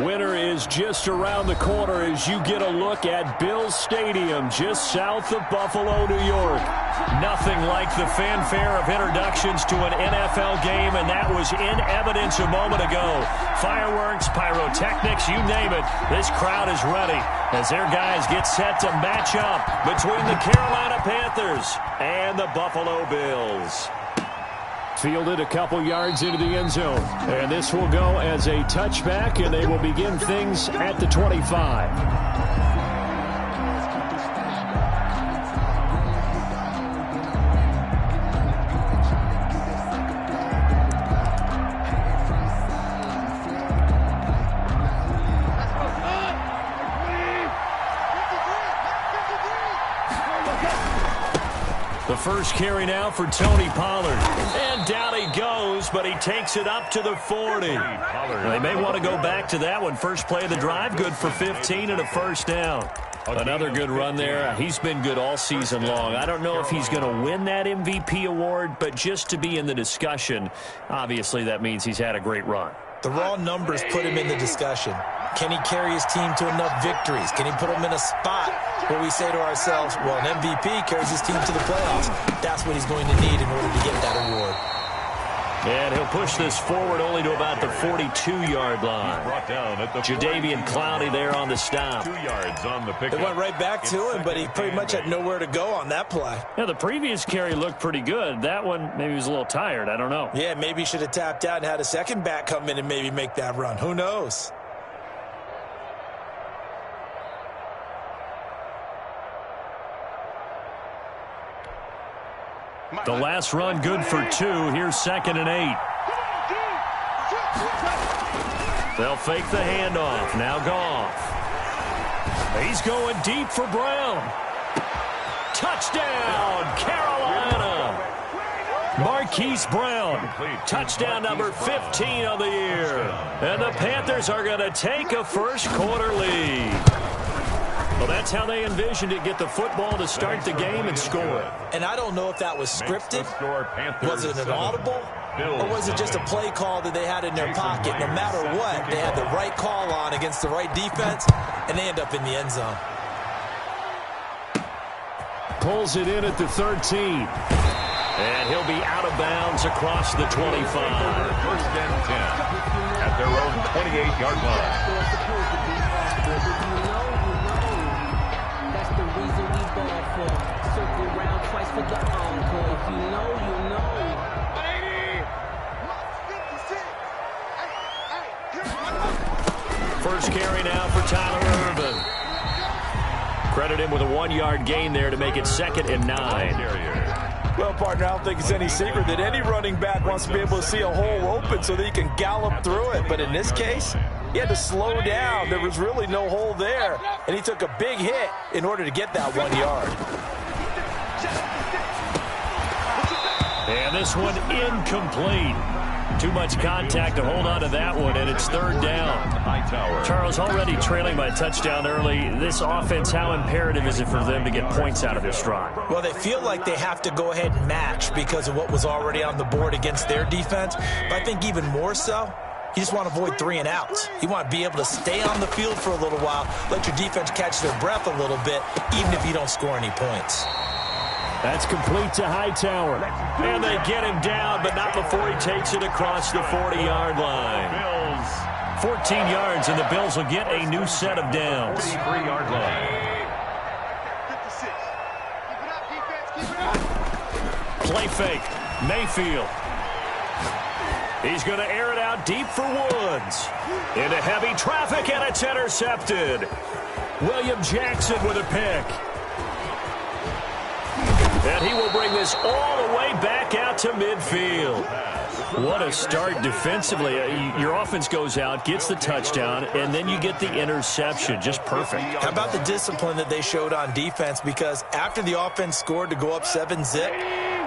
Winter is just around the corner as you get a look at Bills Stadium just south of Buffalo, New York. Nothing like the fanfare of introductions to an NFL game, and that was in evidence a moment ago. Fireworks, pyrotechnics, you name it. This crowd is ready as their guys get set to match up between the Carolina Panthers and the Buffalo Bills. Fielded a couple yards into the end zone. And this will go as a touchback, and they will begin things at the 25. The first carry now for Tony Pollard. And down he goes, but he takes it up to the 40. They may want to go back to that one. First play of the drive, good for 15 and a first down. Another good run there. He's been good all season long. I don't know if he's going to win that MVP award, but just to be in the discussion, obviously that means he's had a great run. The raw numbers put him in the discussion. Can he carry his team to enough victories? Can he put them in a spot where we say to ourselves, well, an MVP carries his team to the playoffs. That's what he's going to need in order to get that award. And he'll push this forward only to about the 42-yard line. Jadeveon Clowney there on the stop. 2 yards on the pickup. It went right back to him, but he pretty much had nowhere to go on that play. Yeah, the previous carry looked pretty good. That one, maybe he was a little tired. I don't know. Yeah, maybe he should have tapped out and had a second back come in and maybe make that run. Who knows? The last run good for 2. Here's 2nd and 8. They'll fake the handoff. Now Goff. He's going deep for Brown. Touchdown, Carolina. Marquise Brown. Touchdown number 15 of the year. And the Panthers are going to take a first quarter lead. Well, that's how they envisioned it, get the football to start the game and score. And I don't know if that was scripted. Was it an audible? Or was it just a play call that they had in their pocket? No matter what, they had the right call on against the right defense, and they end up in the end zone. Pulls it in at the 13. And he'll be out of bounds across the 25. First and 10 at their own 28-yard line. For the encore. If you know, you know. First carry now for Tyler Irvin. Credit him with a 1-yard gain there to make it 2nd and 9. Well, partner, I don't think it's any secret that any running back wants to be able to see a hole open so that he can gallop through it. But in this case, he had to slow down. There was really no hole there, and he took a big hit in order to get that 1 yard. And this one incomplete. Too much contact to hold on to that one, and it's 3rd down. Charles, already trailing by a touchdown early. This offense, how imperative is it for them to get points out of this drive? Well, they feel like they have to go ahead and match because of what was already on the board against their defense. But I think even more so, you just want to avoid 3 and outs. You want to be able to stay on the field for a little while, let your defense catch their breath a little bit, even if you don't score any points. That's complete to Hightower. And they get him down, but not before he takes it across the 40-yard line. 14 yards, and the Bills will get a new set of downs. 43-yard line. Play fake. Mayfield. He's going to air it out deep for Woods. Into heavy traffic, and it's intercepted. William Jackson with a pick. And he will bring this all the way back out to midfield. What a start defensively. Your offense goes out, gets the touchdown, and then you get the interception. Just perfect. How about the discipline that they showed on defense? Because after the offense scored to go up 7-zip,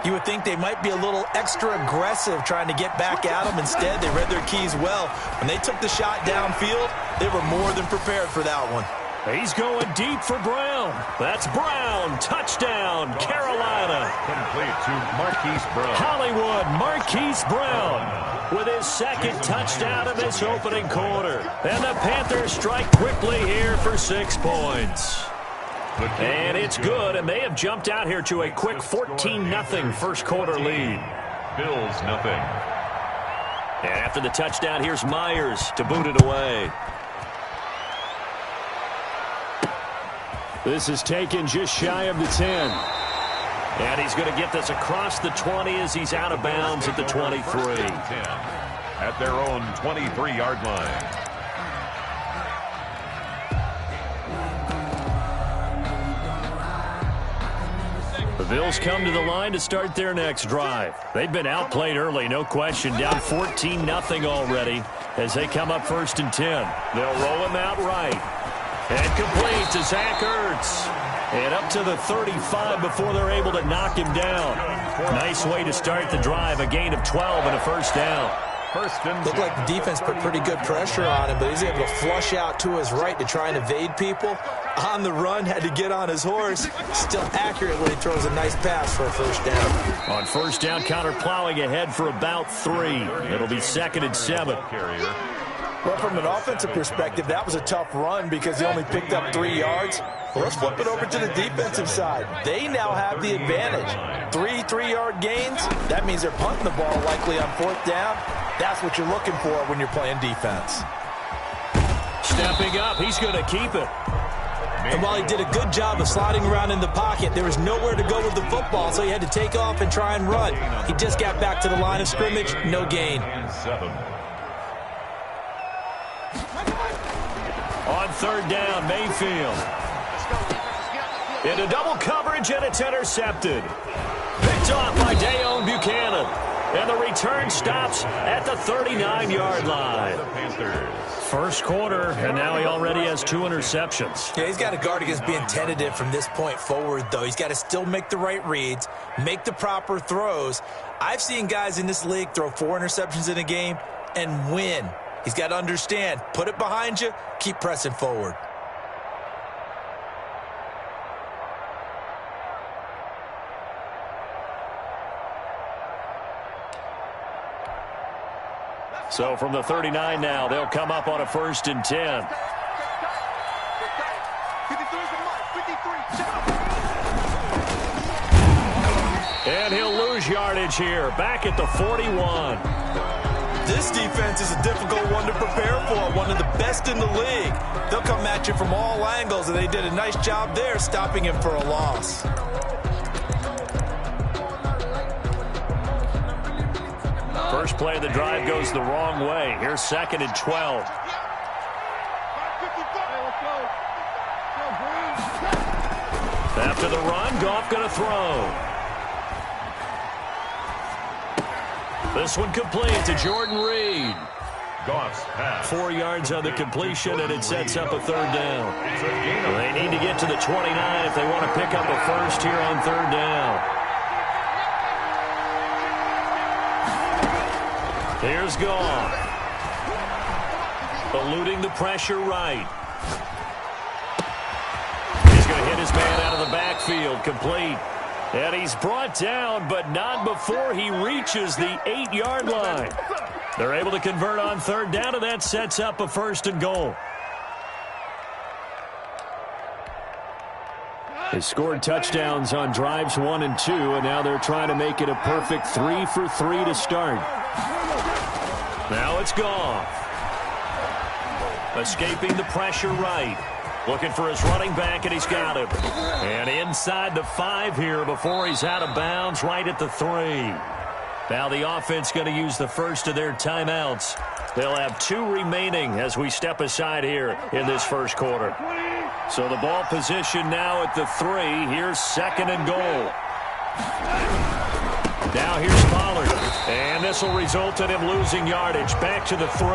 you would think they might be a little extra aggressive trying to get back at them. Instead, they read their keys well. When they took the shot downfield, they were more than prepared for that one. He's going deep for Brown. That's Brown. Touchdown, Carolina. Complete to Marquise Brown. Hollywood, Marquise Brown. with his second touchdown of this opening quarter. And the Panthers strike quickly here for 6 points. And it's good, and they have jumped out here to a quick 14-0 first quarter lead. Bills nothing. And after the touchdown, here's Myers to boot it away. This is taken just shy of the 10. And he's going to get this across the 20 as he's out of bounds at the 23. At their own 23-yard line. The Bills come to the line to start their next drive. They've been outplayed early, no question. Down 14-0 already as they come up 1st and 10. They'll roll him out right. And complete to Zach Ertz. And up to the 35 before they're able to knock him down. Nice way to start the drive. A gain of 12 and a first down. Looked like the defense put pretty good pressure on him, but he's able to flush out to his right to try and evade people. On the run, had to get on his horse. Still accurately throws a nice pass for a first down. On first down, Connor plowing ahead for about 3. It'll be 2nd and 7. Well, from an offensive perspective, that was a tough run because he only picked up 3 yards. Well, let's flip it over to the defensive side. They now have the advantage. 3 3-yard gains. That means they're punting the ball likely on 4th down. That's what you're looking for when you're playing defense. Stepping up, he's going to keep it. And while he did a good job of sliding around in the pocket, there was nowhere to go with the football, so he had to take off and try and run. He just got back to the line of scrimmage, no gain. On 3rd down, Mayfield. Into double coverage, and it's intercepted. Picked off by Dayon Buchanan. And the return stops at the 39-yard line. First quarter, and now he already has 2 interceptions. Yeah, he's got to guard against being tentative from this point forward, though. He's got to still make the right reads, make the proper throws. I've seen guys in this league throw 4 interceptions in a game and win. He's got to understand, put it behind you, keep pressing forward. So from the 39 now, they'll come up on a 1st and 10. And he'll lose yardage here, back at the 41. This defense is a difficult one to prepare for, one of the best in the league. They'll come at you from all angles, and they did a nice job there stopping him for a loss. First play of the drive goes the wrong way. Here's 2nd and 12. After the run, Goff going to throw. This one complete to Jordan Reed. Goff's pass. 4 yards on the completion, and it sets up a 3rd down. They need to get to the 29 if they want to pick up a first here on 3rd down. Here's Goff. Eluding the pressure right. He's going to hit his man out of the backfield. Complete. And he's brought down, but not before he reaches the 8-yard line. They're able to convert on 3rd down, and that sets up a 1st and goal. They scored touchdowns on drives 1 and 2, and now they're trying to make it a perfect 3 for 3 to start. Now it's Goff. Escaping the pressure right. Looking for his running back, and he's got him. And inside the 5 here before he's out of bounds, right at the 3. Now the offense going to use the first of their timeouts. They'll have 2 remaining as we step aside here in this first quarter. So the ball position now at the 3. Here's 2nd and goal. Now here's Pollard. And this will result in him losing yardage. Back to the 3.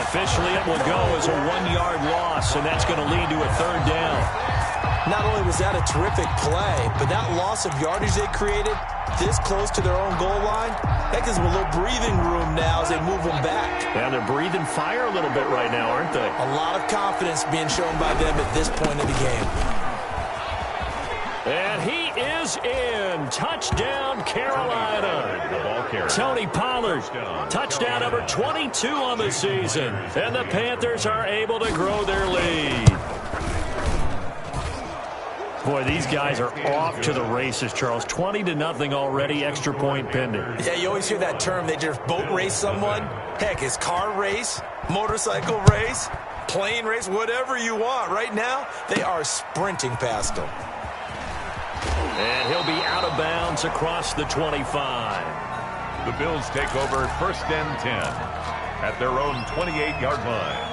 Officially, it will go as a 1-yard loss, and that's going to lead to a 3rd down. Not only was that a terrific play, but that loss of yardage they created this close to their own goal line, that gives them a little breathing room now as they move them back. And they're breathing fire a little bit right now, aren't they? A lot of confidence being shown by them at this point of the game. And he is is in. Touchdown, Carolina. Tony Pollard, touchdown number 22 on the season. And the Panthers are able to grow their lead. Boy, these guys are off to the races, Charles. 20-0 already, extra point pending. Yeah, you always hear that term. They just boat race someone. Heck, it's car race, motorcycle race, plane race, whatever you want. Right now, they are sprinting past them. And he'll be out of bounds across the 25. The Bills take over 1st and 10 at their own 28-yard line.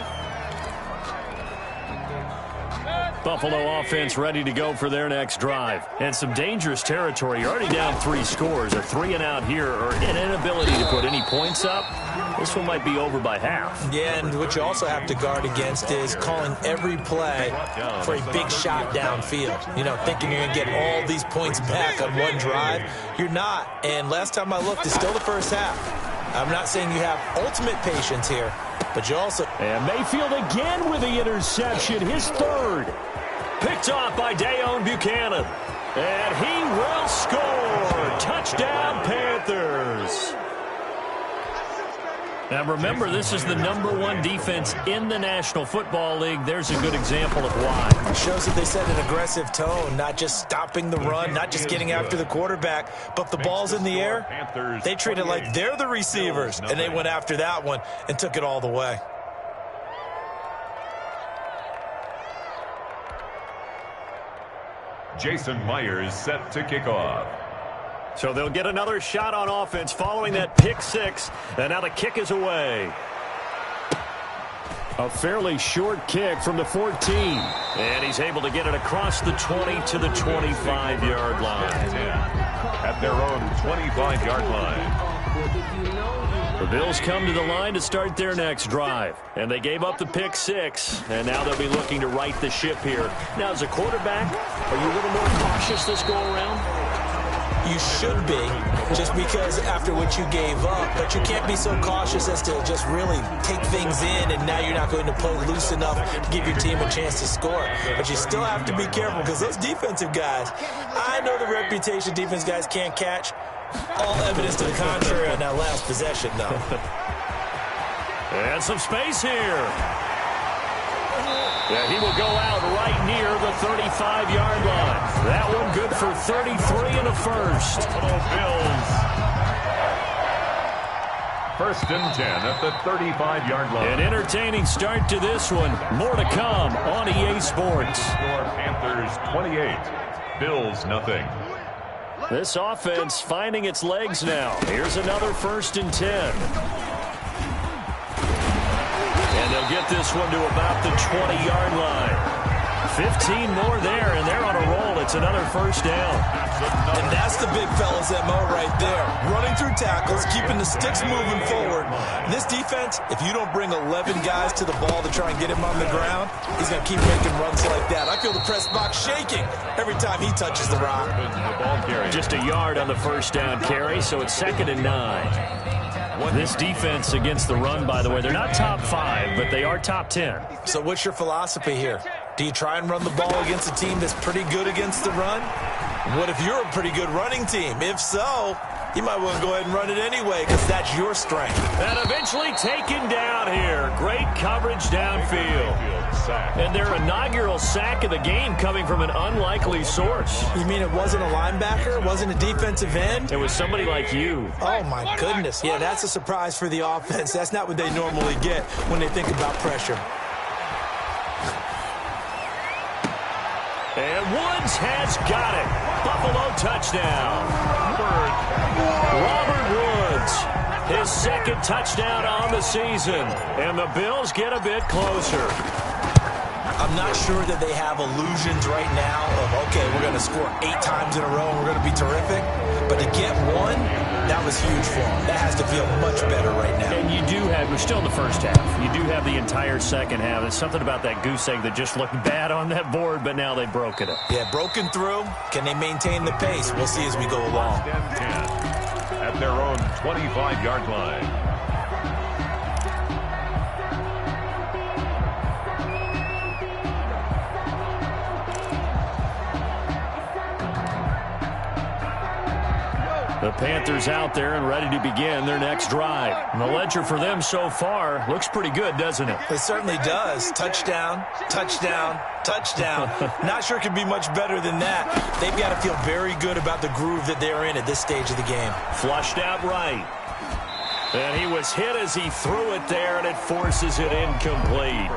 Buffalo offense ready to go for their next drive. And some dangerous territory. You're already down 3 scores. A 3-and-out here or an inability to put any points up. This one might be over by half. Yeah, and what you also have to guard against is calling every play for a big shot downfield. You know, thinking you're going to get all these points back on one drive. You're not. And last time I looked, it's still the first half. I'm not saying you have ultimate patience here, but you also... And Mayfield again with the interception, his third. Picked off by Dayon Buchanan. And he will score. Touchdown, Panthers. Now remember, this is the #1 defense in the National Football League. There's a good example of why. It shows that they set an aggressive tone, not just stopping the run, not just getting after the quarterback, but the ball's in the air. They treat it like they're the receivers, and they went after that one and took it all the way. Jason Myers set to kick off. So they'll get another shot on offense following that pick 6. And now the kick is away. A fairly short kick from the 14. And he's able to get it across the 20 to the 25-yard line. At their own 25-yard line. The Bills come to the line to start their next drive. And they gave up the pick 6. And now they'll be looking to right the ship here. Now, as a quarterback, are you a little more cautious this go-around? You should be, just because after what you gave up. But you can't be so cautious as to just really take things in, and now you're not going to play loose enough to give your team a chance to score. But you still have to be careful, because those defensive guys, I know the reputation defense guys can't catch. All evidence to the contrary on that last possession, though. And some space here. Yeah, he will go out right near the 35-yard line. That one good for 33 and a first. Buffalo Bills. 1st and 10 at the 35-yard line. An entertaining start to this one. More to come on EA Sports. Score Panthers 28, Bills nothing. This offense finding its legs now. Here's another 1st and 10. And they'll get this one to about the 20-yard line. 15 more there, and they're on a roll. It's another 1st down. And that's the big fella's MO right there. Running through tackles, keeping the sticks moving forward. This defense, if you don't bring 11 guys to the ball to try and get him on the ground, he's going to keep making runs like that. I feel the press box shaking every time he touches the rock. Just a yard on the 1st down carry, so it's 2nd and 9. This defense against the run, by the way, they're not top 5, but they are top 10. So what's your philosophy here? Do you try and run the ball against a team that's pretty good against the run? What if you're a pretty good running team? If so, you might want to go ahead and run it anyway, because that's your strength. And eventually taken down here. Great coverage downfield. And their inaugural sack of the game coming from an unlikely source. You mean it wasn't a linebacker? It wasn't a defensive end? It was somebody like you. Oh, my goodness. Yeah, that's a surprise for the offense. That's not what they normally get when they think about pressure. And Woods has got it. Buffalo touchdown. Robert Woods, his 2nd touchdown on the season. And the Bills get a bit closer. I'm not sure that they have illusions right now of, okay, we're going to score 8 times in a row and we're going to be terrific. But to get one, that was huge for them. That has to feel much better right now. And you do have, we're still in the 1st half. You do have the entire 2nd half. There's something about that goose egg that just looked bad on that board, but now they've broken it. Yeah, broken through. Can they maintain the pace? We'll see as we go along. 1st and 10 at their own 25-yard line. The Panthers out there and ready to begin their next drive. And the ledger for them so far looks pretty good, doesn't it? It certainly does. Touchdown, touchdown, touchdown. Not sure it could be much better than that. They've got to feel very good about the groove that they're in at this stage of the game. Flushed out right. And he was hit as he threw it there, and it forces it incomplete.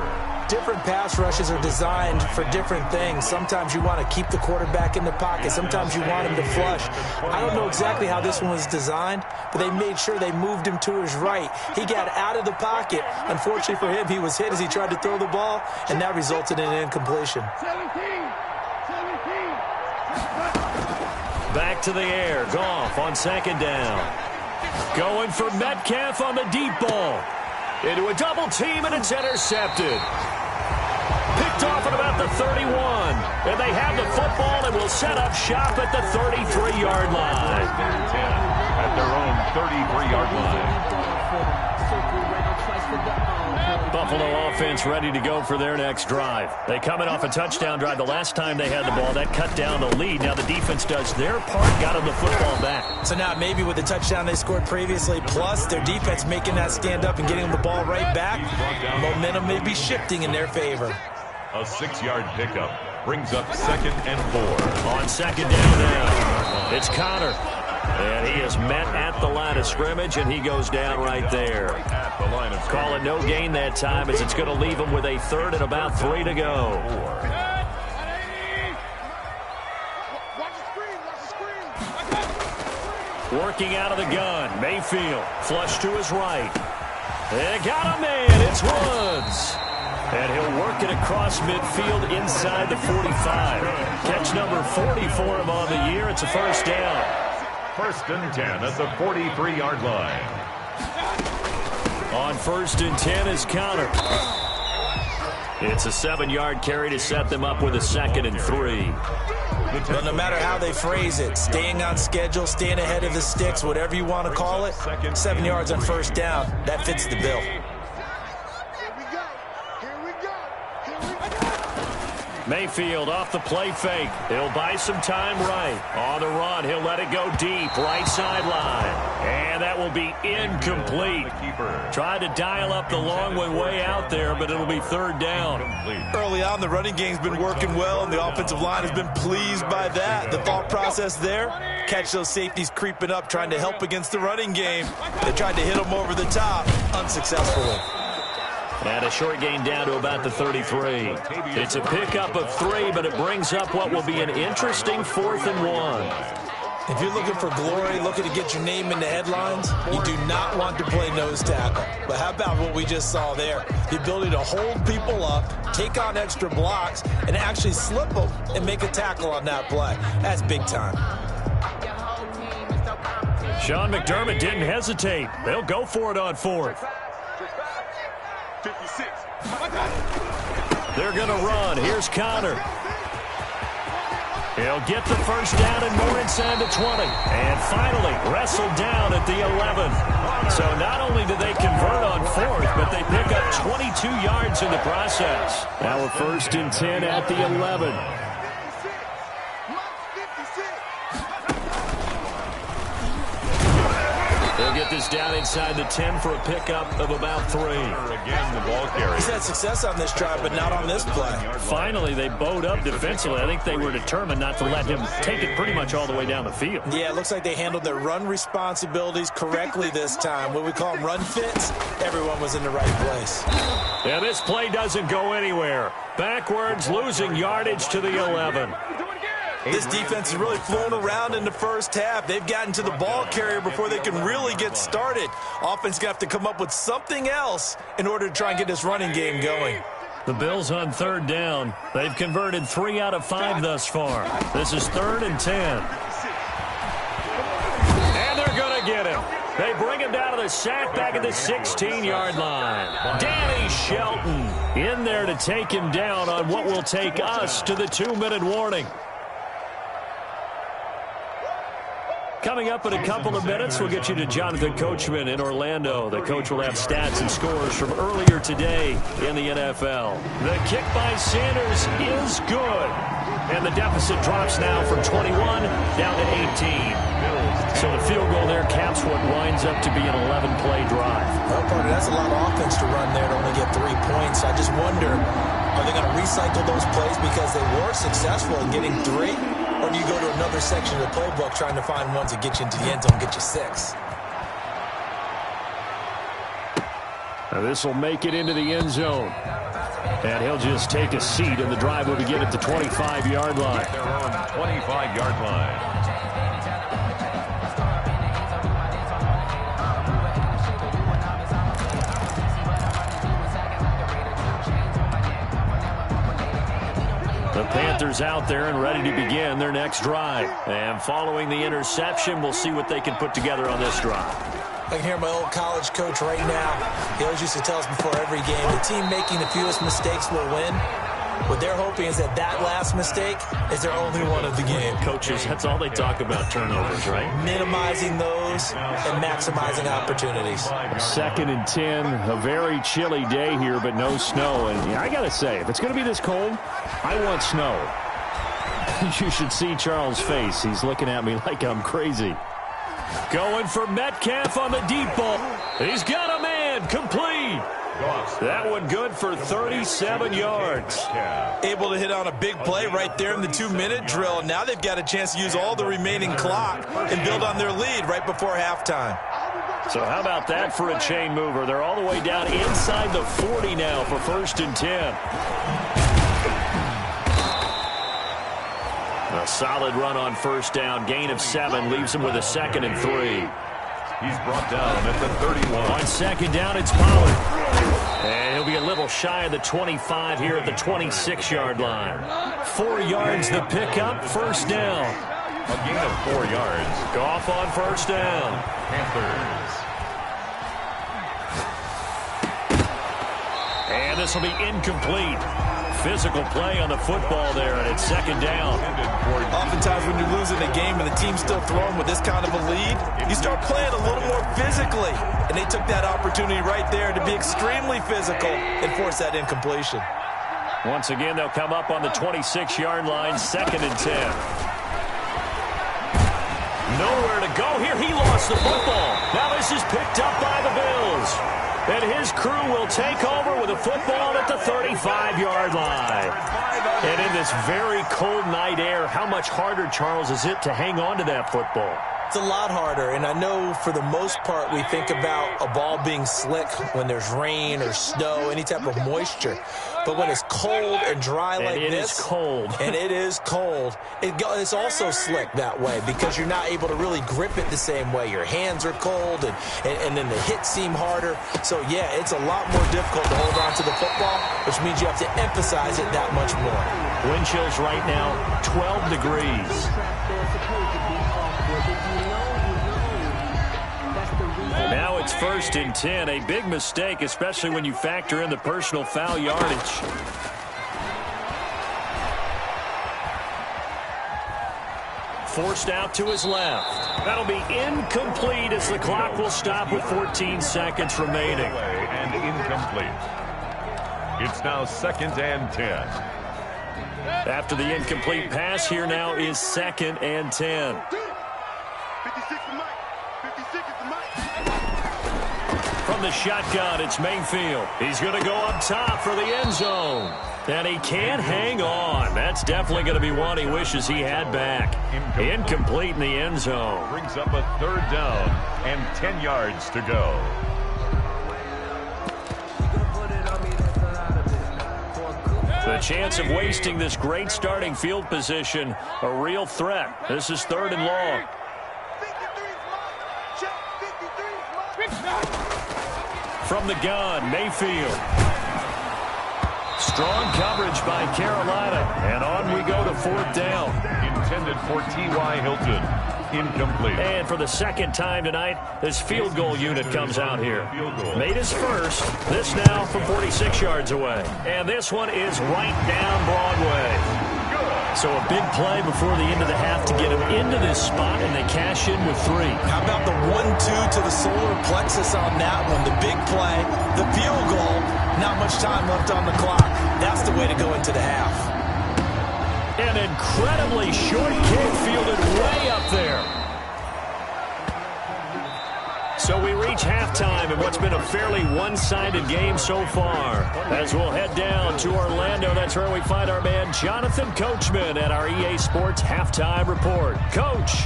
Different pass rushes are designed for different things. Sometimes you want to keep the quarterback in the pocket. Sometimes you want him to flush. I don't know exactly how this one was designed, but they made sure they moved him to his right. He got out of the pocket. Unfortunately for him, he was hit as he tried to throw the ball, and that resulted in an incompletion. Back to the air. Goff on second down. Going for Metcalf on the deep ball. Into a double team, and it's intercepted. Picked off at about the 31. And they have the football and will set up shop at the 33-yard line. At their own 33-yard line. Buffalo offense ready to go for their next drive. They coming off a touchdown drive. The last time they had the ball, that cut down the lead. Now the defense does their part, got them the football back. So now maybe with the touchdown they scored previously, plus their defense making that stand up and getting them the ball right back, momentum may be shifting in their favor. A 6-yard pickup brings up 2nd and 4. On second down now, it's Connor. And he is met at the line of scrimmage, and he goes down right there. Call it no gain that time, as it's going to leave him with a 3rd and about 3 to go. Working out of the gun, Mayfield, flush to his right. They got a man, it's Woods. And he'll work it across midfield inside the 45. Catch number 40 for him on the year. It's a first down. 1st and 10 at the 43-yard line. On 1st and 10 is Connor. It's a 7-yard carry to set them up with a 2nd and 3. But no matter how they phrase it, staying on schedule, staying ahead of the sticks, whatever you want to call it, 7 yards on 1st down, that fits the bill. Mayfield off the play fake. He'll buy some time right. On the run, he'll let it go deep, right sideline. And that will be incomplete. Tried to dial up the long one way out there, but it'll be 3rd down. Early on, the running game's been working well, and the offensive line has been pleased by that. The thought process there, catch those safeties creeping up, trying to help against the running game. They tried to hit them over the top, unsuccessfully. And a short gain down to about the 33. It's a pickup of 3, but it brings up what will be an interesting 4th and 1. If you're looking for glory, looking to get your name in the headlines, you do not want to play nose tackle. But how about what we just saw there? The ability to hold people up, take on extra blocks, and actually slip them and make a tackle on that play. That's big time. Sean McDermott didn't hesitate. They'll go for it on 4th. They're going to run. Here's Connor. He'll get the first down and more inside the 20. And finally wrestled down at the 11. So not only do they convert on 4th, but they pick up 22 yards in the process. Now a 1st and 10 at the 11. They'll get this down inside the 10 for a pickup of about 3. Again, the ball carrier. He's had success on this drive, but not on this play. Finally, they bowed up defensively. I think they were determined not to let him take it pretty much all the way down the field. Yeah, it looks like they handled their run responsibilities correctly this time. What we call them run fits, everyone was in the right place. Yeah, this play doesn't go anywhere. Backwards, losing yardage to the 11. This defense has really flown around in the first half. They've gotten to the ball carrier before they can really get started. Offense going to have to come up with something else in order to try and get this running game going. The Bills on 3rd down. They've converted 3 out of 5 thus far. This is 3rd and 10. And they're going to get him. They bring him down to the sack back at the 16-yard line. Danny Shelton in there to take him down on what will take us to the 2-minute warning. Coming up in a couple of minutes, we'll get you to Jonathan Coachman in Orlando. The coach will have stats and scores from earlier today in the NFL. The kick by Sanders is good. And the deficit drops now from 21 down to 18. So the field goal there caps what winds up to be an 11-play drive. Well, partner, that's a lot of offense to run there to only get 3 points. I just wonder, are they going to recycle those plays because they were successful in getting 3? Or do you go to another section of the playbook trying to find ones that get you into the end zone, get you 6? Now this will make it into the end zone. And he'll just take a seat, and the drive will begin at the 25-yard line. Their own 25-yard line. The Panthers out there and ready to begin their next drive. And following the interception, we'll see what they can put together on this drive. I can hear my old college coach right now. He always used to tell us before every game, the team making the fewest mistakes will win. What they're hoping is that last mistake is their only one of the game. Coaches, that's all they talk about, turnovers, right? Minimizing those and maximizing opportunities. 2nd and 10, a very chilly day here, but no snow. And I got to say, if it's going to be this cold, I want snow. You should see Charles' face. He's looking at me like I'm crazy. Going for Metcalf on the deep ball. He's got a man, complete. That one good for 37 yards. Able to hit on a big play right there in the 2-minute drill. Now they've got a chance to use all the remaining clock and build on their lead right before halftime. So how about that for a chain mover? They're all the way down inside the 40 now for 1st and 10. A solid run on 1st down. Gain of 7 leaves him with a 2nd and 3. He's brought down at the 31. On 2nd down, it's Pollard. And he'll be a little shy of the 25 here at the 26-yard line. 4 yards the pickup, 1st down. A gain of 4 yards. Goff on 1st down. Panthers. And this will be incomplete. Physical play on the football there, and it's 2nd down. Oftentimes when you're losing a game and the team's still throwing with this kind of a lead, you start playing a little more physically. And they took that opportunity right there to be extremely physical and force that incompletion. Once again, they'll come up on the 26-yard line, 2nd and 10. Nowhere to go here. He lost the football. Now this is picked up by the Bills. And his crew will take over with a football at the 35-yard line. And in this very cold night air, how much harder, Charles, is it to hang on to that football? It's a lot harder, and I know for the most part we think about a ball being slick when there's rain or snow, any type of moisture. But when it's cold and dry like this, it is cold. And it is cold, it's also slick that way because you're not able to really grip it the same way. Your hands are cold, and then the hits seem harder. So, yeah, it's a lot more difficult to hold on to the football, which means you have to emphasize it that much more. Wind chills right now, 12 degrees. Now it's 1st and 10. A big mistake, especially when you factor in the personal foul yardage. Forced out to his left. That'll be incomplete as the clock will stop with 14 seconds remaining. And incomplete. It's now 2nd and 10. After the incomplete pass, here now is 2nd and 10. From the shotgun, it's Mayfield. He's going to go up top for the end zone. And he can't hang on. That's definitely going to be one he wishes he had back. Incomplete in the end zone. Brings up a 3rd down and 10 yards to go. The chance of wasting this great starting field position, a real threat. This is 3rd and long. From the gun, Mayfield. Strong coverage by Carolina. And on we go to 4th down. Intended for T.Y. Hilton. Incomplete. And for the 2nd time tonight, this field goal unit comes out here. Made his first. This now from 46 yards away. And this one is right down Broadway. So a big play before the end of the half to get him into this spot, and they cash in with 3. How about the 1-2 to the solar plexus on that one? The big play, the field goal, not much time left on the clock. That's the way to go into the half. An incredibly short kick fielded way up there. So we reach halftime in what's been a fairly one-sided game so far. As we'll head down to Orlando, that's where we find our man Jonathan Coachman at our EA Sports Halftime Report. Coach.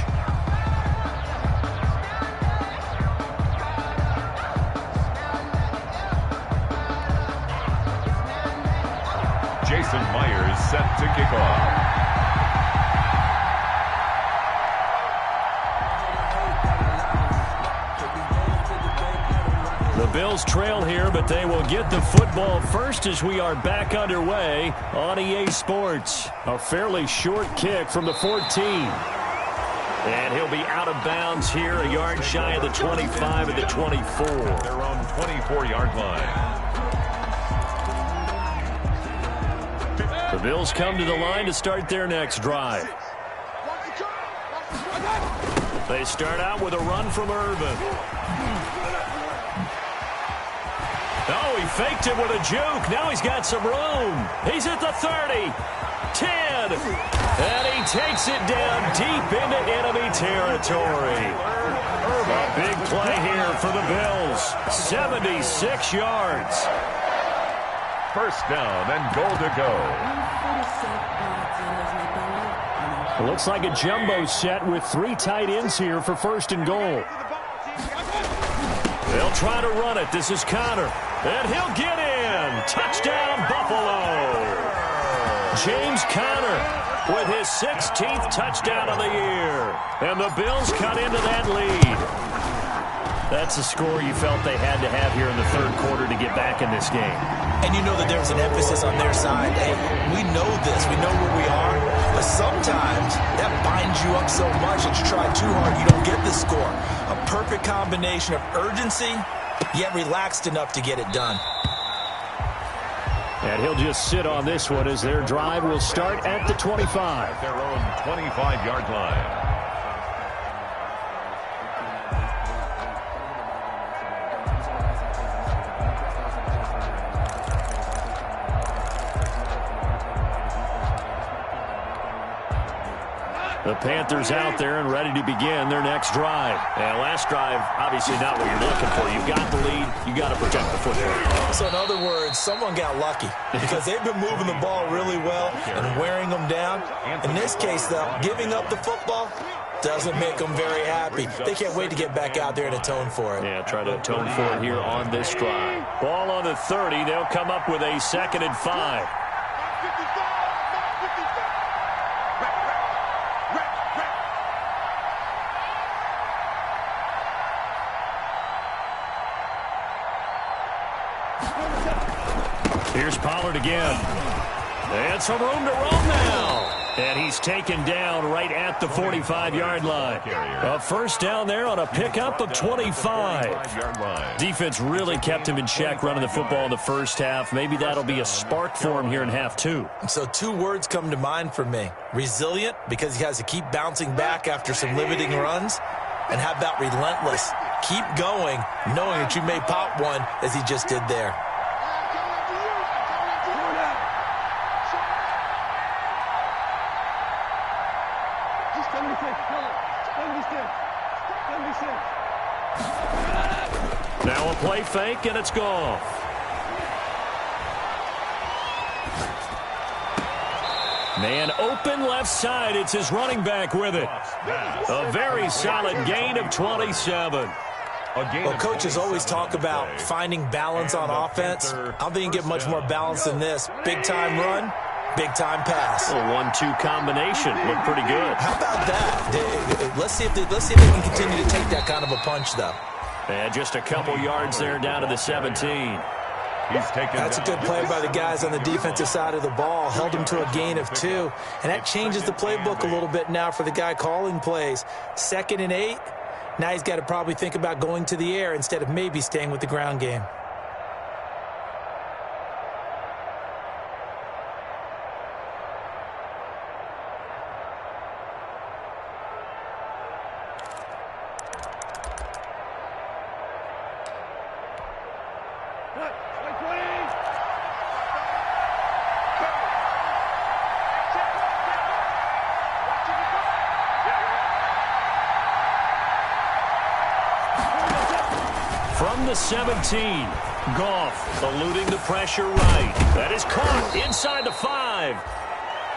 Jason Myers set to kick off. The Bills trail here, but they will get the football first as we are back underway on EA Sports. A fairly short kick from the 14. And he'll be out of bounds here, a yard shy of the 25 and the 24. Their own 24-yard line. The Bills come to the line to start their next drive. They start out with a run from Urban. Oh, he faked it with a juke. Now he's got some room. He's at the 30, 10, and he takes it down deep into enemy territory. A big play here for the Bills. 76 yards. First down and goal to go. It looks like a jumbo set with 3 tight ends here for first and goal. They'll try to run it. This is Connor. And he'll get in. Touchdown, Buffalo. James Conner with his 16th touchdown of the year. And the Bills cut into that lead. That's a score you felt they had to have here in the third quarter to get back in this game. And you know that there's an emphasis on their side. Hey, we know this. We know where we are. But sometimes that binds you up so much that you try too hard, you don't get the score. A perfect combination of urgency, yet relaxed enough to get it done. And he'll just sit on this one as their drive will start at the 25. Their own 25-yard line. The Panthers out there and ready to begin their next drive. And last drive, obviously not what you're looking for. You've got the lead. You've got to protect the football. So in other words, someone got lucky because they've been moving the ball really well and wearing them down. In this case, though, giving up the football doesn't make them very happy. They can't wait to get back out there and atone for it. Yeah, try to atone for it here on this drive. Ball on the 30. They'll come up with a 2nd and 5. Here's Pollard again. And some room to roam now. And he's taken down right at the 45-yard line. A first down there on a pickup of 25. Defense really kept him in check running the football in the first half. Maybe that'll be a spark for him here in half 2. So 2 words come to mind for me. Resilient, because he has to keep bouncing back after some limiting runs. And how about relentless? Keep going, knowing that you may pop one as he just did there. Now a play fake, and it's gone. Man open left side. It's his running back with it. A very solid gain of 27. Well, coaches always talk about finding balance on offense. I don't think you can get much more balance than this. Big-time run, big-time pass. A 1-2 combination. Looked pretty good. How about that? Let's see if they can continue to take that kind of a punch, though. And just a couple yards there down to the 17. That's a good play by the guys on the defensive side of the ball. Held them to a gain of 2. And that changes the playbook a little bit now for the guy calling plays. 2nd and 8. Now he's got to probably think about going to the air instead of maybe staying with the ground game. the 17. Goff eluding the pressure right. That is caught inside the 5.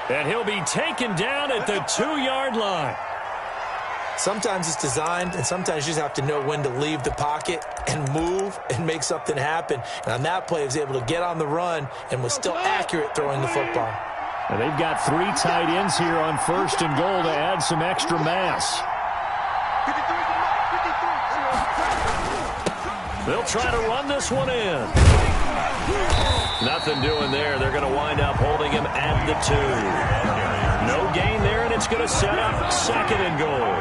And he'll be taken down at the 2-yard line. Sometimes it's designed, and sometimes you just have to know when to leave the pocket and move and make something happen. And on that play, he was able to get on the run and was still accurate throwing the football. And they've got 3 tight ends here on 1st and goal to add some extra mass. They'll try to run this one in. Nothing doing there. They're going to wind up holding him at the 2. No gain there, and it's going to set up 2nd and goal.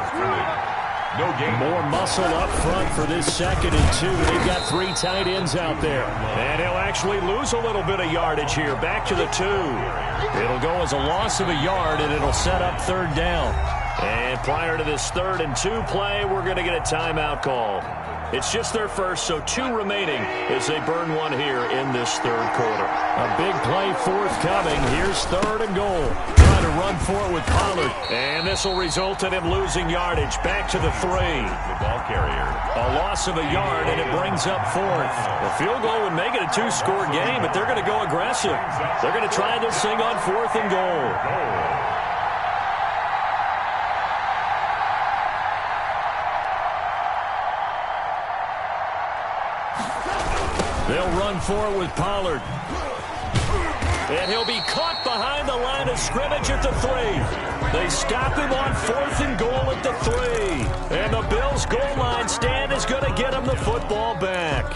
No gain. More muscle up front for this 2nd and 2. They've got 3 tight ends out there. And he'll actually lose a little bit of yardage here. Back to the 2. It'll go as a loss of a yard, and it'll set up 3rd down. And prior to this 3rd and 2 play, we're going to get a timeout call. It's just their first, so 2 remaining as they burn one here in this 3rd quarter. A big play forthcoming. Here's 3rd and goal. Trying to run for it with Pollard. And this will result in him losing yardage. Back to the 3. The ball carrier. A loss of a yard, and it brings up 4th. A field goal would make it a 2-score game, but they're going to go aggressive. They're going to try this thing on 4th and goal. They'll run for it with Pollard. And he'll be caught behind the line of scrimmage at the 3. They stop him on 4th and goal at the 3. And the Bills' goal line stand is going to get him the football back.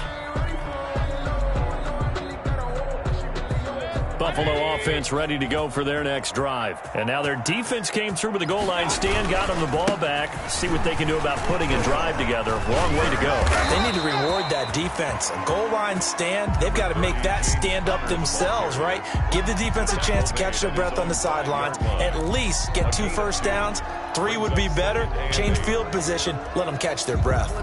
Buffalo offense ready to go for their next drive. And now their defense came through with the goal line stand, got them the ball back. See what they can do about putting a drive together. Long way to go. They need to reward that defense. A goal line stand, they've got to make that stand up themselves, right? Give the defense a chance to catch their breath on the sidelines. At least get 2 first downs. 3 would be better. Change field position. Let them catch their breath.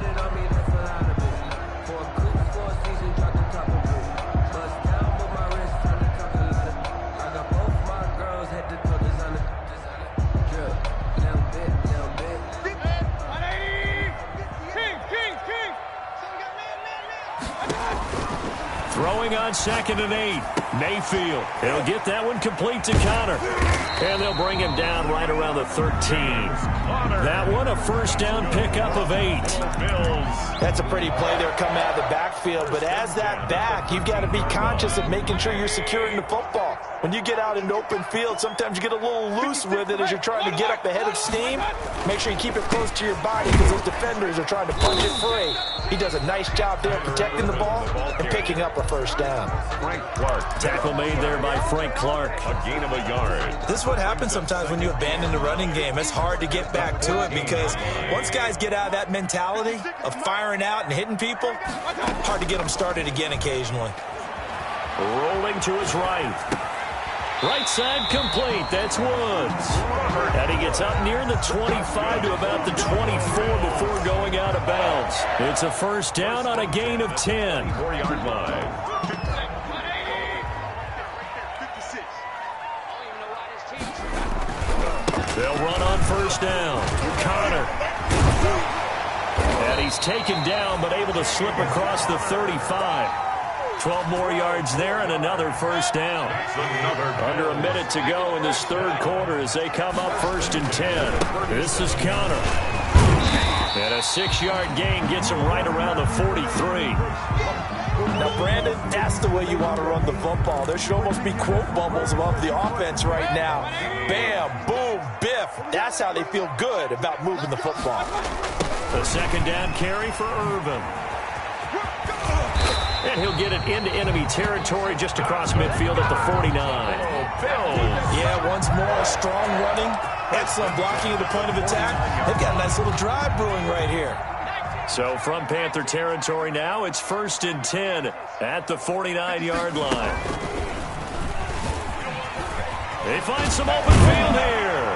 Throwing on 2nd and 8. Mayfield. He'll get that one complete to Connor. And they'll bring him down right around the 13. That one a first down pickup of 8. That's a pretty play there coming out of the backfield. But as that back, you've got to be conscious of making sure you're securing the football. When you get out in open field, sometimes you get a little loose with it as you're trying to get up ahead of steam. Make sure you keep it close to your body because those defenders are trying to punch it free. He does a nice job there protecting the ball and picking up a first down. Frank Clark. Tackle made there by Frank Clark. A gain of a yard. This is what happens sometimes when you abandon the running game. It's hard to get back to it because once guys get out of that mentality of firing out and hitting people, hard to get them started again occasionally. Rolling to his right. Right side complete. That's Woods. And he gets up near the 25 to about the 24 before going out of bounds. It's a first down on a gain of 10. 4-yard line. They'll run on first down. Connor. And he's taken down but able to slip across the 35. 12 more yards there and another first down. Under a minute to go in this 3rd quarter as they come up 1st and 10. This is Connor. And a 6-yard gain gets him right around the 43. Now, Brandon, that's the way you want to run the football. There should almost be quote bubbles above the offense right now. Bam, boom, biff. That's how they feel good about moving the football. The 2nd down carry for Irvin. And he'll get it into enemy territory just across midfield at the 49. Yeah, once more, strong running. Excellent blocking at the point of attack. They've got a nice little drive brewing right here. So from Panther territory now, it's 1st and 10 at the 49-yard line. They find some open field here.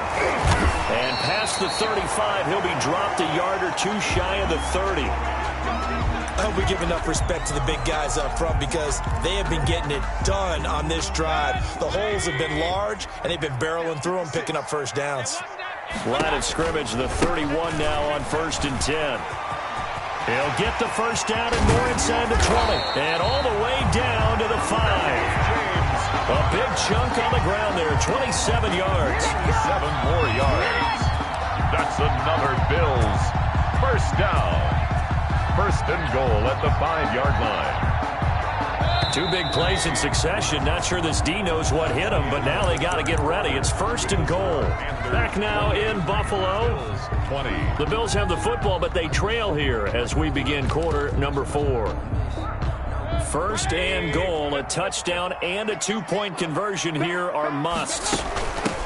And past the 35, he'll be dropped a yard or 2 shy of the 30. I hope we give enough respect to the big guys up front because they have been getting it done on this drive. The holes have been large, and they've been barreling through them, picking up first downs. Line of scrimmage, the 31 now on 1st and 10. He'll get the first down and more inside the 20. And all the way down to the 5. A big chunk on the ground there, 27 yards. 7 more yards. That's another Bills first down. First and goal at the 5-yard line. 2 big plays in succession. Not sure this D knows what hit him, but now they got to get ready. It's first and goal. Back now in Buffalo. 20. The Bills have the football, but they trail here as we begin quarter number 4. First and goal, a touchdown and a 2-point conversion here are musts.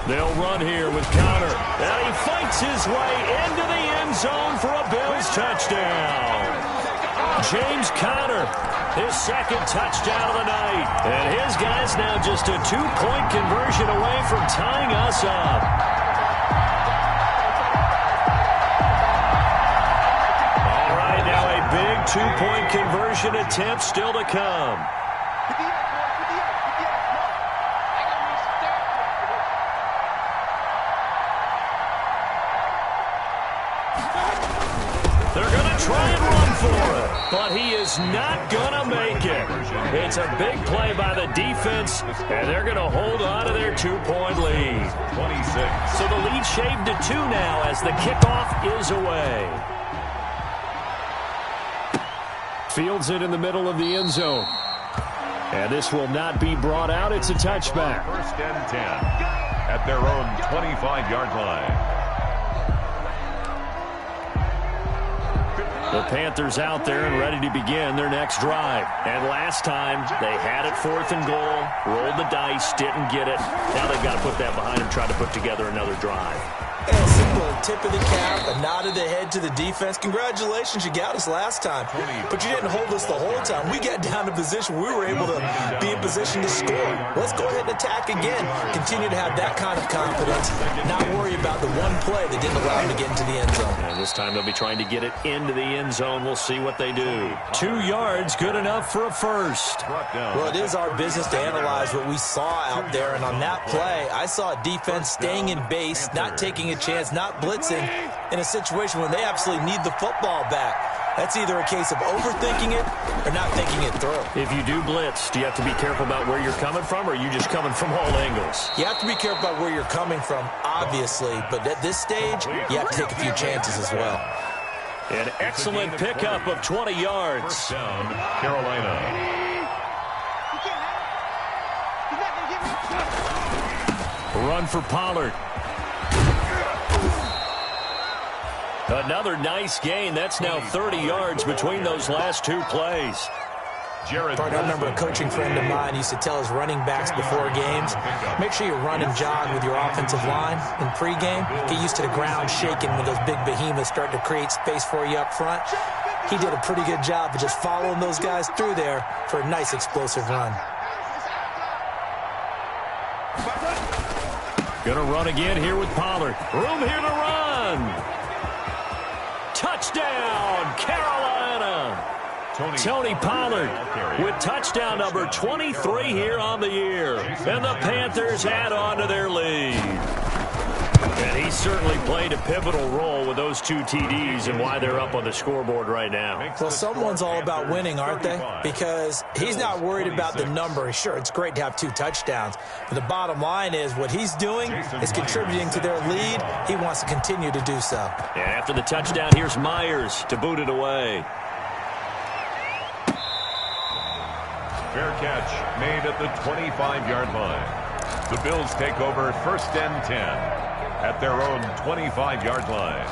They'll run here with Connor. And he fights his way into the end zone for a Bills touchdown. James Conner, his second touchdown of the night. And his guy's now just a 2-point conversion away from tying us up. All right, now a big 2-point conversion attempt still to come. They're going to try and run for it, but he is not going to make it. It's a big play by the defense, and they're going to hold on to their 2-point lead. 26. So the lead shaved to 2 now as the kickoff is away. Fields it in the middle of the end zone. And this will not be brought out. It's a touchback. First and 10 at their own 25-yard line. The Panthers out there and ready to begin their next drive. And last time, they had it 4th and goal, rolled the dice, didn't get it. Now they've got to put that behind them, try to put together another drive. And a simple tip of the cap, a nod of the head to the defense. Congratulations, you got us last time. But you didn't hold us the whole time. We got down to position. We were able to be in position to score. Let's go ahead and attack again. Continue to have that kind of confidence. Not worry about the one play that didn't allow them to get into the end zone. And this time they'll be trying to get it into the end zone. We'll see what they do. 2 yards, good enough for a first. Well, it is our business to analyze what we saw out there. And on that play, I saw a defense staying in base, not taking a chance, not blitzing in a situation when they absolutely need the football back. That's either a case of overthinking it or not thinking it through. If you do blitz, do you have to be careful about where you're coming from, or are you just coming from all angles? You have to be careful about where you're coming from, obviously, but at this stage, you have to take a few chances as well. An excellent pickup of 20 yards. First down, Carolina. Run for Pollard. Another nice gain. That's now 30 yards between those last 2 plays. I remember a coaching friend of mine used to tell his running backs before games, make sure you run and jog with your offensive line in pregame. Get used to the ground shaking when those big behemoths start to create space for you up front. He did a pretty good job of just following those guys through there for a nice explosive run. Gonna run again here with Pollard. Room here to run. Touchdown, Carolina. Tony Pollard with touchdown number 23 here on the year. And the Panthers add on to their lead. And he certainly played a pivotal role with those 2 TDs and why they're up on the scoreboard right now. Well, someone's all about winning, aren't they? Because he's not worried about the number. Sure, it's great to have 2 touchdowns. But the bottom line is what he's doing is contributing to their lead. He wants to continue to do so. And after the touchdown, here's Myers to boot it away. Fair catch made at the 25-yard line. The Bills take over first and 10 at their own 25-yard line.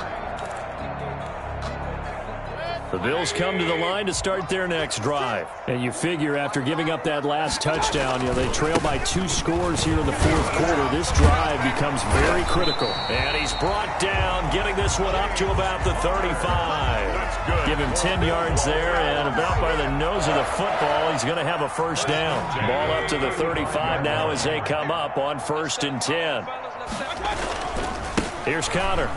The Bills come to the line to start their next drive. And you figure after giving up that last touchdown, they trail by 2 scores here in the 4th quarter. This drive becomes very critical. And he's brought down, getting this one up to about the 35. Give him 10 yards there, and about by the nose of the football, he's going to have a first down. Ball up to the 35 now as they come up on first and 10. Here's Connor.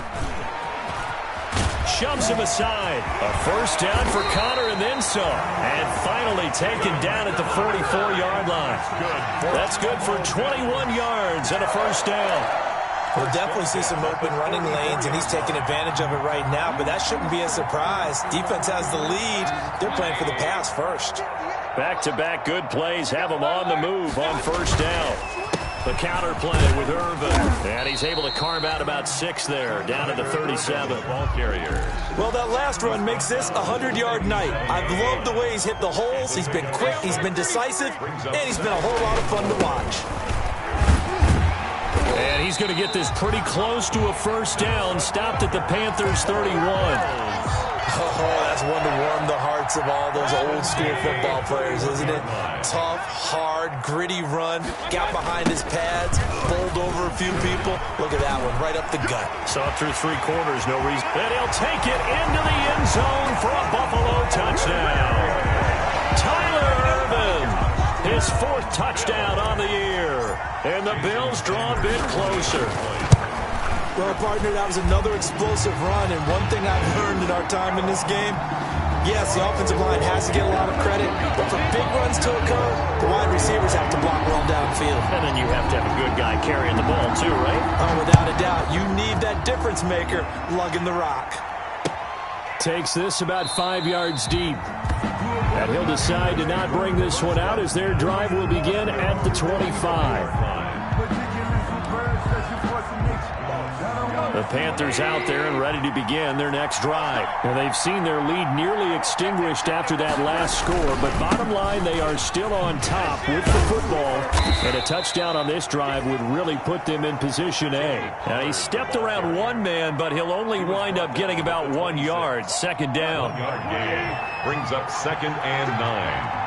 Shoves him aside. A first down for Connor and then some. And finally taken down at the 44-yard line. That's good for 21 yards and a first down. We'll definitely see some open running lanes, and he's taking advantage of it right now, but that shouldn't be a surprise. Defense has the lead. They're playing for the pass first. Back-to-back good plays have him on the move on first down. The counter play with Irvin, and he's able to carve out about 6 there, down to the 37. Ball carrier. Well, that last run makes this a 100-yard night. I've loved the way he's hit the holes. He's been quick, he's been decisive, and he's been a whole lot of fun to watch. And he's going to get this pretty close to a first down, stopped at the Panthers' 31. Oh, that's one to warm the hearts of all those old-school football players, isn't it? Tough, hard, gritty run, got behind his pads, bowled over a few people. Look at that one, right up the gut. Saw it through 3 quarters, no reason. And he'll take it into the end zone for a Buffalo touchdown. Tyler Irvin, his 4th touchdown on the year. And the Bills draw a bit closer. Well, partner, that was another explosive run, and one thing I've learned in our time in this game, yes, the offensive line has to get a lot of credit, but for big runs to occur, the wide receivers have to block well downfield. And then you have to have a good guy carrying the ball too, right? Oh, without a doubt. You need that difference maker lugging the rock. Takes this about 5 yards deep. And he'll decide to not bring this one out as their drive will begin at the 25. The Panthers out there and ready to begin their next drive. Now, they've seen their lead nearly extinguished after that last score, but bottom line, they are still on top with the football, and a touchdown on this drive would really put them in position A. Now, he stepped around one man, but he'll only wind up getting about 1 yard. Second down. 1 yard gain brings up 2nd and 9.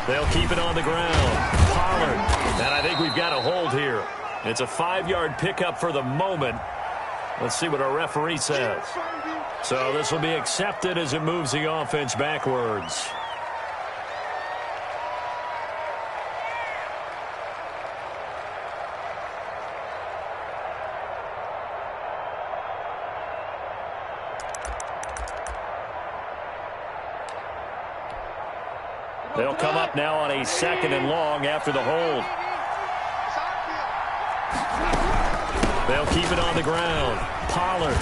They'll keep it on the ground. Pollard. And I think we've got a hold here. It's a 5-yard pickup for the moment. Let's see what our referee says. So this will be accepted as it moves the offense backwards. They'll come up now on a 2nd and long after the hold. They'll keep it on the ground. Pollard.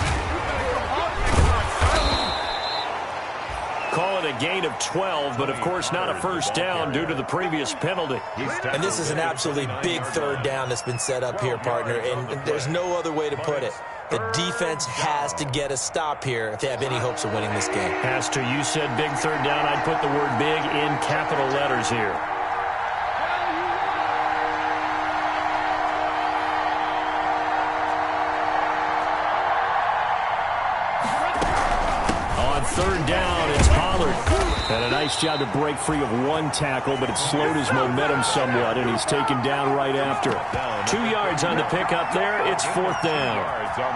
Call it a gain of 12, but of course not a first down due to the previous penalty. And this is an absolutely big 3rd down that's been set up here, partner, and there's no other way to put it. The defense has to get a stop here if they have any hopes of winning this game. Has to. You said big 3rd down. I'd put the word big in capital letters here. On 3rd down, it's Pollard. And a nice job to break free of 1 tackle, but it slowed his momentum somewhat, and he's taken down right after. 2 yards on the pickup there. It's 4th down.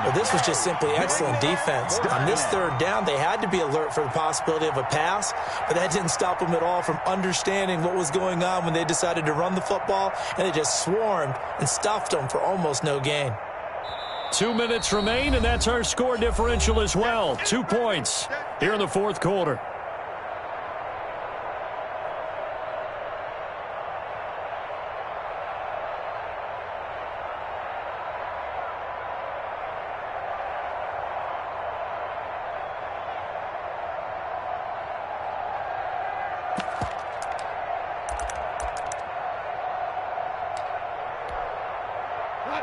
Well, this was just simply excellent defense. On this 3rd down, they had to be alert for the possibility of a pass, but that didn't stop them at all from understanding what was going on when they decided to run the football, and they just swarmed and stuffed them for almost no gain. 2 minutes remain, and that's our score differential as well. 2 points here in the 4th quarter.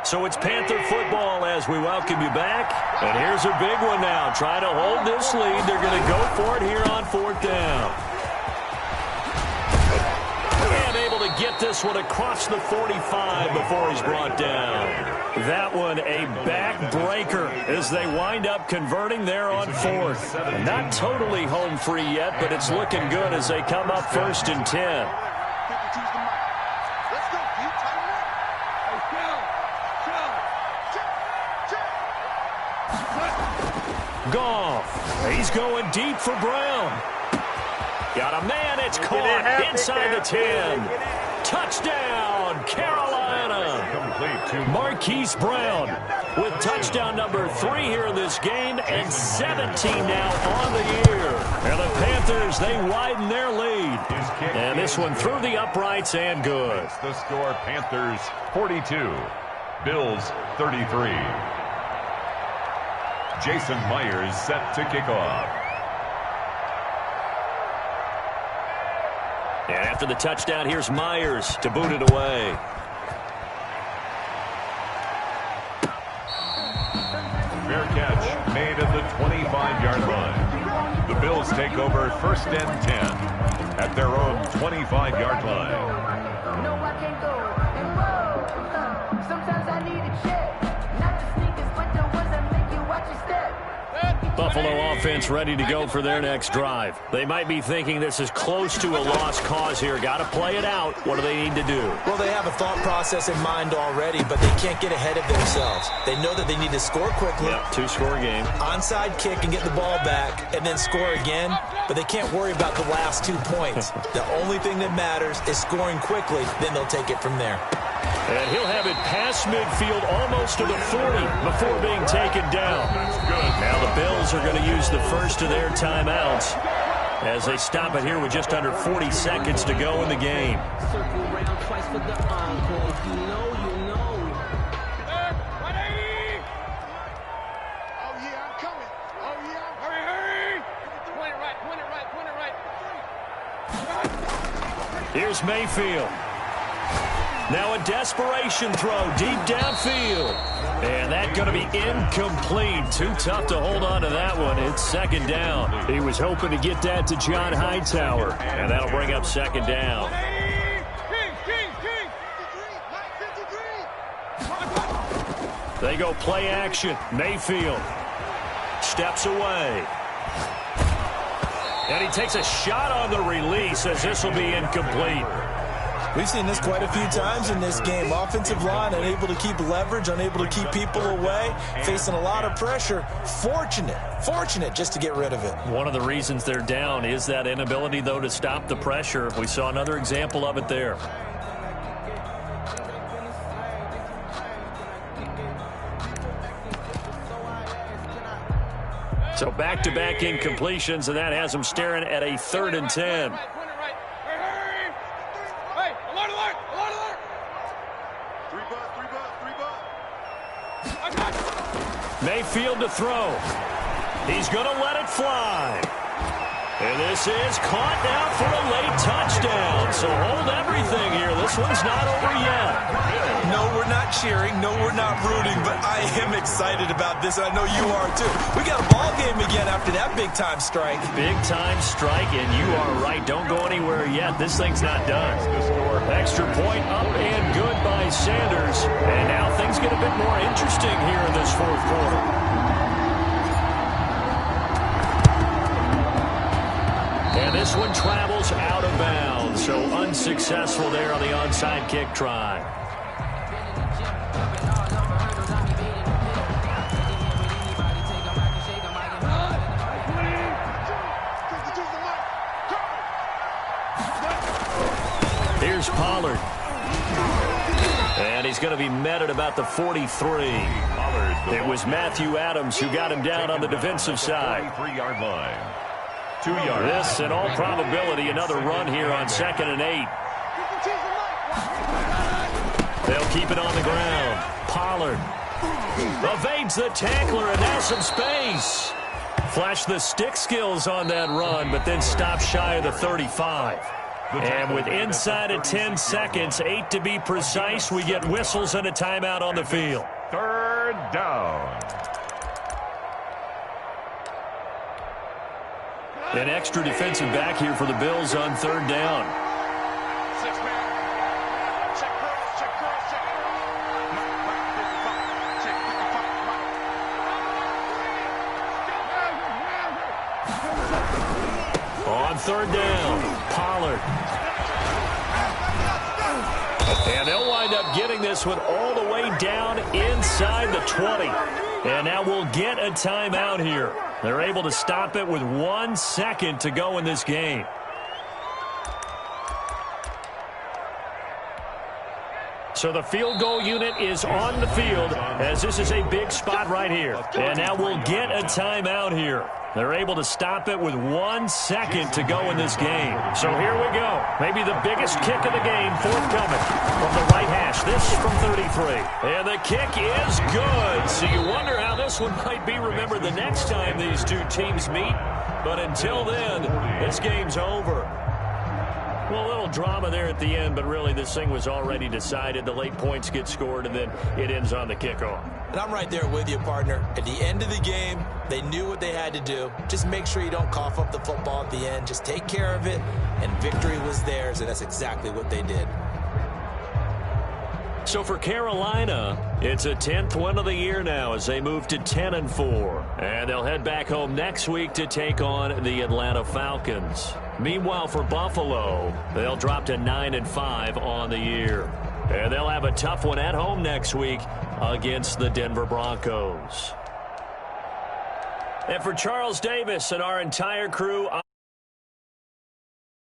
So it's Panther football as we welcome you back. And here's a big one now. Trying to hold this lead. They're going to go for it here on 4th down. And able to get this one across the 45 before he's brought down. That one a backbreaker as they wind up converting there on 4th. Not totally home free yet, but it's looking good as they come up 1st and 10. Goff. He's going deep for Brown. Got a man. It's caught inside the 10. Touchdown, Carolina. Marquise Brown with touchdown number 3 here in this game and 17 now on the year. And the Panthers, they widen their lead. And this one through the uprights and good. The score, Panthers 42. Bills 33. Jason Myers set to kick off. And after the touchdown, here's Myers to boot it away. Fair catch made at the 25-yard line. The Bills take over 1st and 10 at their own 25-yard line. No, I can't go. And whoa, sometimes I need a check. Not the sneakers, but the ones that make you watch your step. Buffalo offense ready to go for their next drive. They might be thinking this is close to a lost cause here. Got to play it out. What do they need to do? Well, they have a thought process in mind already, but they can't get ahead of themselves. They know that they need to score quickly. Yep, two-score game. Onside kick and get the ball back and then score again, but they can't worry about the last 2 points. The only thing that matters is scoring quickly, then they'll take it from there. And he'll have it past midfield almost to the 40 before being taken down. Now the Bills are going to use the first of their timeouts as they stop it here with just under 40 seconds to go in the game. Circle round twice for the encore. If you know, you know. Oh, yeah, I'm coming. Oh, yeah. Hurry, hurry. Point it right, point it right, point it right. Here's Mayfield. Now a desperation throw deep downfield. And that's going to be incomplete. Too tough to hold on to that one. It's 2nd down. He was hoping to get that to John Hightower. And that'll bring up 2nd down. They go play action. Mayfield steps away. And he takes a shot on the release as this will be incomplete. We've seen this quite a few times in this game. Offensive line unable to keep leverage, unable to keep people away, facing a lot of pressure. Fortunate just to get rid of it. One of the reasons they're down is that inability, though, to stop the pressure. We saw another example of it there. So back-to-back incompletions, and that has them staring at a 3rd and 10. Mayfield to throw. He's going to let it fly. And this is caught now for a late touchdown. So hold everything here. This one's not over yet. No, we're not cheering. No, we're not rooting. But I am excited about this. I know you are, too. We got a ball game again after that big-time strike. Big-time strike, and you are right. Don't go anywhere yet. This thing's not done. Extra point up and good by Sanders. And now things get a bit more interesting here in this 4th quarter. And this one travels out of bounds. So unsuccessful there on the onside kick try. Here's Pollard. And he's going to be met at about the 43. It was Matthew Adams who got him down on the defensive side. 23-yard line. 2 yards. This, in all probability, another run here on 2nd and 8. They'll keep it on the ground. Pollard evades the tackler, and now some space. Flash the stick skills on that run, but then stop shy of the 35. And with inside of 10 seconds, 8 to be precise, we get whistles and a timeout on the field. 3rd down. An extra defensive back here for the Bills on 3rd down. On 3rd down, Pollard. And they'll wind up getting this one all the way down inside the 20. And now we'll get a timeout here. They're able to stop it with 1 second to go in this game. So the field goal unit is on the field as this is a big spot right here. And now we'll get a timeout here. They're able to stop it with 1 second to go in this game. So here we go. Maybe the biggest kick of the game forthcoming from the right hash. This from 33. And the kick is good. So you wonder how this one might be remembered the next time these two teams meet. But until then, this game's over. Well, a little drama there at the end, but really this thing was already decided. The late points get scored, and then it ends on the kickoff. And I'm right there with you, partner. At the end of the game, they knew what they had to do. Just make sure you don't cough up the football at the end. Just take care of it, and victory was theirs, and that's exactly what they did. So for Carolina, it's a 10th win of the year now as they move to 10-4. And they'll head back home next week to take on the Atlanta Falcons. Meanwhile, for Buffalo, they'll drop to 9-5 on the year. And they'll have a tough one at home next week against the Denver Broncos. And for Charles Davis and our entire crew,